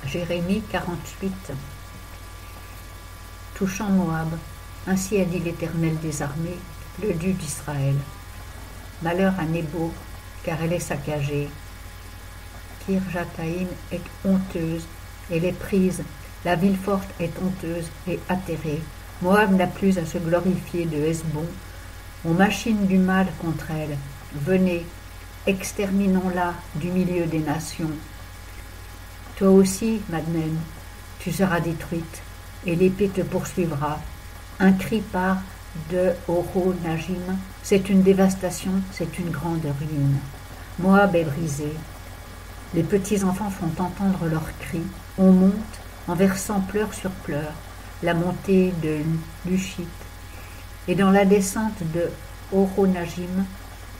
Jérémie 48. Touchant Moab, ainsi a dit l'Éternel des armées, le Dieu d'Israël. Malheur à Nébo, car elle est saccagée. Kirjataïm est honteuse, elle est prise. La ville forte est honteuse et atterrée. Moab n'a plus à se glorifier de Hesbon. On machine du mal contre elle. Venez, exterminons-la du milieu des nations. Toi aussi, Madmen, tu seras détruite, et l'épée te poursuivra. Un cri part de Horo-Najim, c'est une dévastation, c'est une grande ruine. Moab est brisé. Les petits-enfants font entendre leurs cris. On monte en versant pleurs sur pleurs, la montée de Lushit. Et dans la descente de Horo-Najim,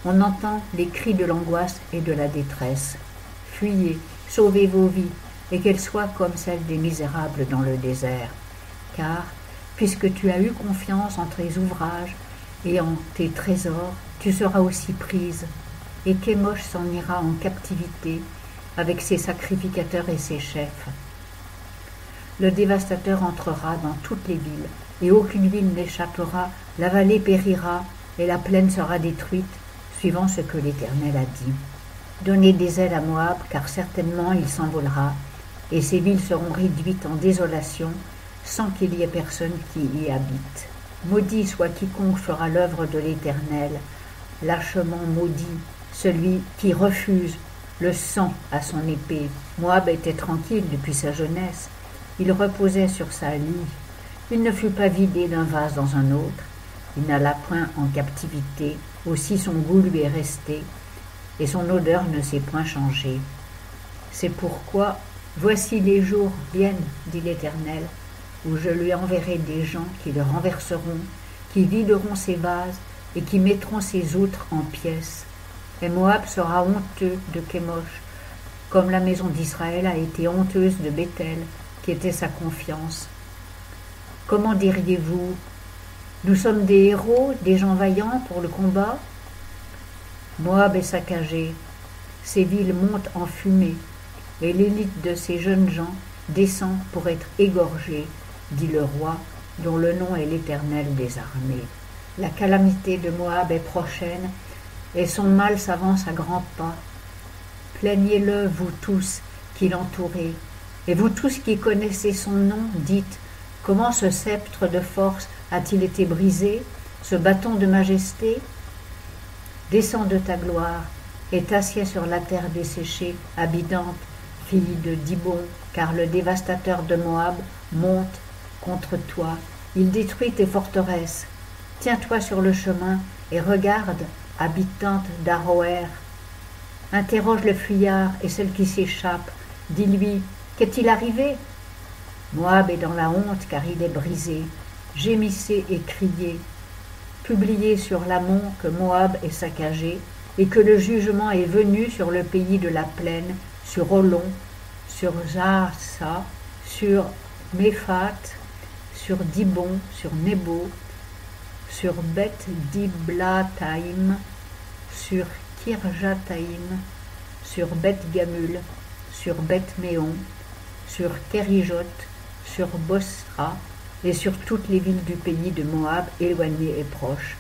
on entend les cris de l'angoisse et de la détresse. Fuyez, sauvez vos vies, et qu'elles soient comme celles des misérables dans le désert. Car, puisque tu as eu confiance en tes ouvrages et en tes trésors, tu seras aussi prise. Et Kémosh s'en ira en captivité avec ses sacrificateurs et ses chefs. Le dévastateur entrera dans toutes les villes, et aucune ville n'échappera, la vallée périra, et la plaine sera détruite, suivant ce que l'Éternel a dit. Donnez des ailes à Moab, car certainement il s'envolera, et ses villes seront réduites en désolation, sans qu'il y ait personne qui y habite. Maudit soit quiconque fera l'œuvre de l'Éternel, lâchement maudit celui qui refuse le sang à son épée. Moab était tranquille depuis sa jeunesse, il reposait sur sa lie, il ne fut pas vidé d'un vase dans un autre, il n'alla point en captivité, aussi son goût lui est resté, et son odeur ne s'est point changée. C'est pourquoi, voici les jours viennent, dit l'Éternel, où je lui enverrai des gens qui le renverseront, qui videront ses vases et qui mettront ses outres en pièces. Et Moab sera honteux de Kémosh, comme la maison d'Israël a été honteuse de Béthel, qui était sa confiance. Comment diriez-vous? Nous sommes des héros, des gens vaillants pour le combat? Moab est saccagé, ses villes montent en fumée, et l'élite de ces jeunes gens descend pour être égorgée, dit le roi, dont le nom est l'Éternel des armées. La calamité de Moab est prochaine, et son mal s'avance à grands pas. Plaignez-le, vous tous qui l'entourez, et vous tous qui connaissez son nom, dites, comment ce sceptre de force a-t-il été brisé, ce bâton de majesté? Descends de ta gloire, et t'assieds sur la terre desséchée, habitante, fille de Dibon, car le dévastateur de Moab monte contre toi, il détruit tes forteresses. Tiens-toi sur le chemin et regarde, habitante d'Aroër. Interroge le fuyard et celle qui s'échappe. Dis-lui, qu'est-il arrivé? Moab est dans la honte car il est brisé. Gémissez et criez. Publiez sur l'amont que Moab est saccagé et que le jugement est venu sur le pays de la plaine, sur Olon, sur Jaasa, sur Méphat, sur Dibon, sur Nebo, sur Beth Diblataïm, sur Kirjataïm, sur Beth Gamul, sur Beth Méon, sur Kérijot, sur Bosra et sur toutes les villes du pays de Moab éloignées et proches.